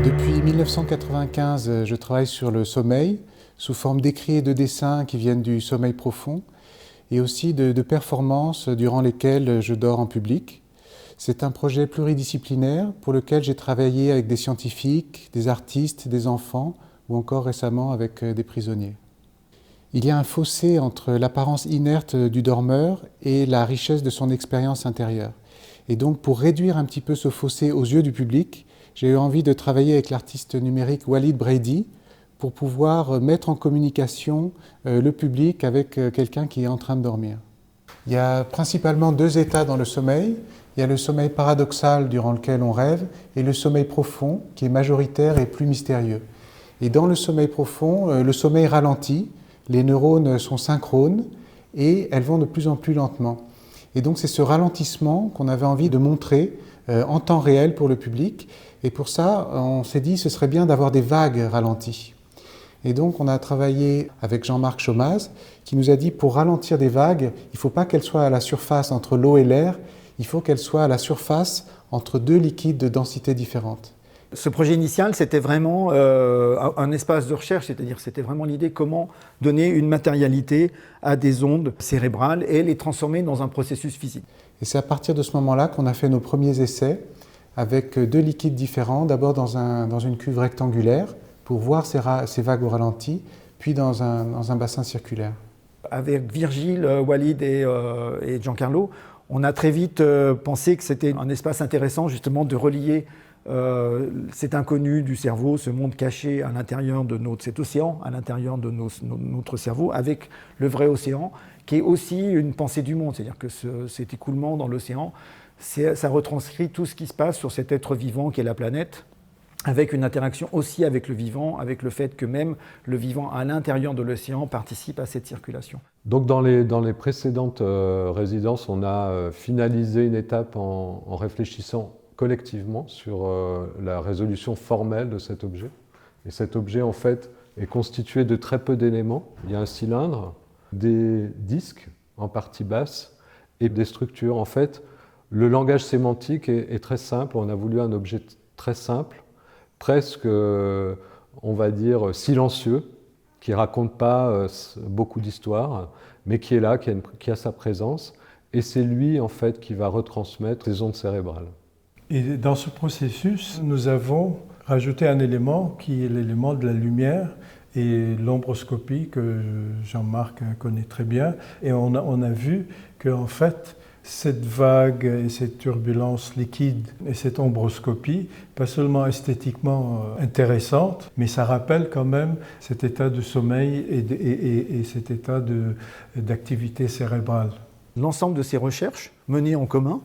Depuis 1995, je travaille sur le sommeil, sous forme d'écrits et de dessins qui viennent du sommeil profond, et aussi de performances durant lesquelles je dors en public. C'est un projet pluridisciplinaire pour lequel j'ai travaillé avec des scientifiques, des artistes, des enfants, ou encore récemment avec des prisonniers. Il y a un fossé entre l'apparence inerte du dormeur et la richesse de son expérience intérieure. Et donc, pour réduire un petit peu ce fossé aux yeux du public, j'ai eu envie de travailler avec l'artiste numérique Walid Brady pour pouvoir mettre en communication le public avec quelqu'un qui est en train de dormir. Il y a principalement deux états dans le sommeil. Il y a le sommeil paradoxal durant lequel on rêve et le sommeil profond qui est majoritaire et plus mystérieux. Et dans le sommeil profond, le sommeil ralentit, les neurones sont synchrones et elles vont de plus en plus lentement. Et donc c'est ce ralentissement qu'on avait envie de montrer en temps réel pour le public. Et pour ça, on s'est dit que ce serait bien d'avoir des vagues ralenties. Et donc on a travaillé avec Jean-Marc Chomaz qui nous a dit pour ralentir des vagues, il ne faut pas qu'elles soient à la surface entre l'eau et l'air, il faut qu'elles soient à la surface entre deux liquides de densité différente. Ce projet initial, c'était vraiment un espace de recherche, c'est-à-dire c'était vraiment l'idée comment donner une matérialité à des ondes cérébrales et les transformer dans un processus physique. Et c'est à partir de ce moment-là qu'on a fait nos premiers essais avec deux liquides différents, d'abord dans une cuve rectangulaire pour voir ces vagues au ralenti, puis dans un bassin circulaire. Avec Virgile, Walid et Giancarlo, on a très vite pensé que c'était un espace intéressant justement de relier cet inconnu du cerveau, ce monde caché à l'intérieur de cet océan, à l'intérieur de notre cerveau, avec le vrai océan, qui est aussi une pensée du monde. C'est-à-dire que cet écoulement dans l'océan, ça retranscrit tout ce qui se passe sur cet être vivant qui est la planète, avec une interaction aussi avec le vivant, avec le fait que même le vivant à l'intérieur de l'océan participe à cette circulation. Donc dans les précédentes résidences, on a finalisé une étape en réfléchissant collectivement sur la résolution formelle de cet objet. Et cet objet, en fait, est constitué de très peu d'éléments. Il y a un cylindre, des disques en partie basse et des structures. En fait, le langage sémantique est très simple. On a voulu un objet très simple, presque, on va dire, silencieux, qui ne raconte pas beaucoup d'histoires, mais qui est là, qui a sa présence. Et c'est lui, en fait, qui va retransmettre les ondes cérébrales. Et dans ce processus, nous avons rajouté un élément qui est l'élément de la lumière et l'ombroscopie que Jean-Marc connaît très bien. Et on a vu qu'en fait, cette vague et cette turbulence liquide et cette ombroscopie, pas seulement esthétiquement intéressante, mais ça rappelle quand même cet état de sommeil et cet état d'activité cérébrale. L'ensemble de ces recherches menées en commun,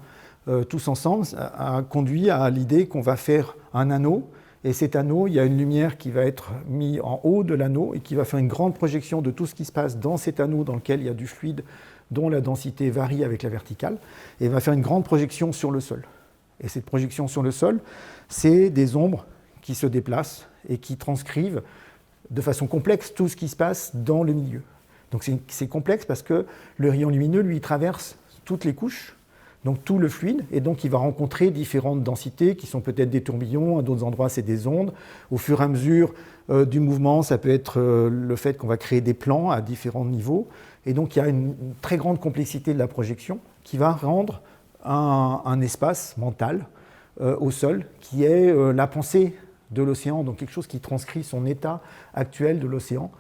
tous ensemble, a conduit à l'idée qu'on va faire un anneau. Et cet anneau, il y a une lumière qui va être mise en haut de l'anneau et qui va faire une grande projection de tout ce qui se passe dans cet anneau dans lequel il y a du fluide dont la densité varie avec la verticale, et va faire une grande projection sur le sol. Et cette projection sur le sol, c'est des ombres qui se déplacent et qui transcrivent de façon complexe tout ce qui se passe dans le milieu. Donc c'est complexe parce que le rayon lumineux, lui, traverse toutes les couches, donc tout le fluide, et donc il va rencontrer différentes densités qui sont peut-être des tourbillons, à d'autres endroits c'est des ondes. Au fur et à mesure du mouvement, ça peut être le fait qu'on va créer des plans à différents niveaux. Et donc il y a une très grande complexité de la projection qui va rendre un espace mental au sol qui est la pensée de l'océan, donc quelque chose qui transcrit son état actuel de l'océan,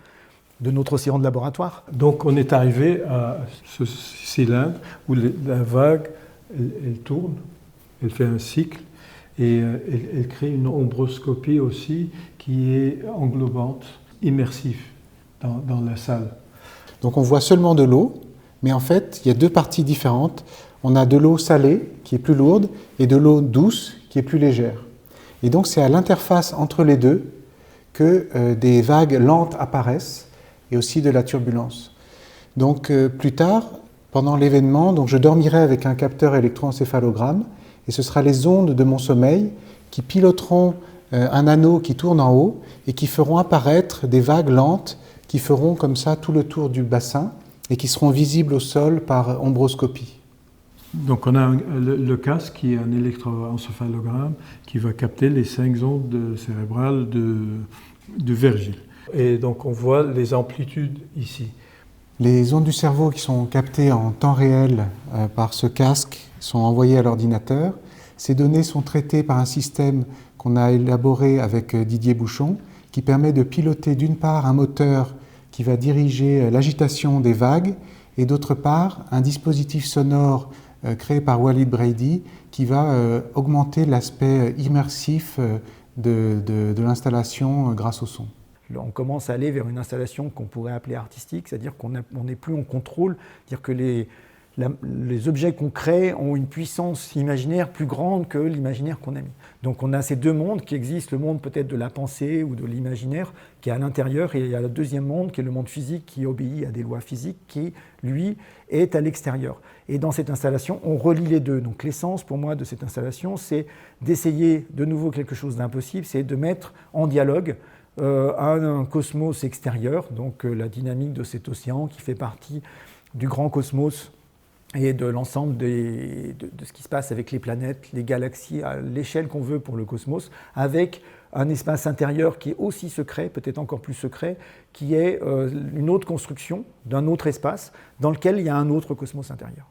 de notre océan de laboratoire. Donc on est arrivé à ce cylindre où la vague, elle tourne, elle fait un cycle et elle crée une ombroscopie aussi qui est englobante, immersive dans la salle. Donc on voit seulement de l'eau, mais en fait, il y a deux parties différentes. On a de l'eau salée, qui est plus lourde, et de l'eau douce, qui est plus légère. Et donc c'est à l'interface entre les deux que des vagues lentes apparaissent, et aussi de la turbulence. Donc plus tard, pendant l'événement, donc je dormirai avec un capteur électroencéphalogramme, et ce sera les ondes de mon sommeil qui piloteront un anneau qui tourne en haut, et qui feront apparaître des vagues lentes qui feront comme ça tout le tour du bassin et qui seront visibles au sol par ombroscopie. Donc on a le casque qui est un électroencéphalogramme qui va capter les 5 ondes cérébrales de Virgile. Et donc on voit les amplitudes ici. Les ondes du cerveau qui sont captées en temps réel par ce casque sont envoyées à l'ordinateur. Ces données sont traitées par un système qu'on a élaboré avec Didier Bouchon, qui permet de piloter d'une part un moteur qui va diriger l'agitation des vagues et d'autre part un dispositif sonore créé par Walid Brady qui va augmenter l'aspect immersif de l'installation grâce au son. On commence à aller vers une installation qu'on pourrait appeler artistique, c'est-à-dire qu'on n'est plus en contrôle, c'est-à-dire que les objets qu'on crée ont une puissance imaginaire plus grande que l'imaginaire qu'on a mis. Donc on a ces deux mondes qui existent, le monde peut-être de la pensée ou de l'imaginaire qui est à l'intérieur, et il y a le deuxième monde qui est le monde physique qui obéit à des lois physiques qui, lui, est à l'extérieur. Et dans cette installation, on relie les deux. Donc l'essence pour moi de cette installation, c'est d'essayer de nouveau quelque chose d'impossible, c'est de mettre en dialogue un cosmos extérieur, donc la dynamique de cet océan qui fait partie du grand cosmos et de l'ensemble de ce qui se passe avec les planètes, les galaxies, à l'échelle qu'on veut pour le cosmos, avec un espace intérieur qui est aussi secret, peut-être encore plus secret, qui est une autre construction d'un autre espace dans lequel il y a un autre cosmos intérieur.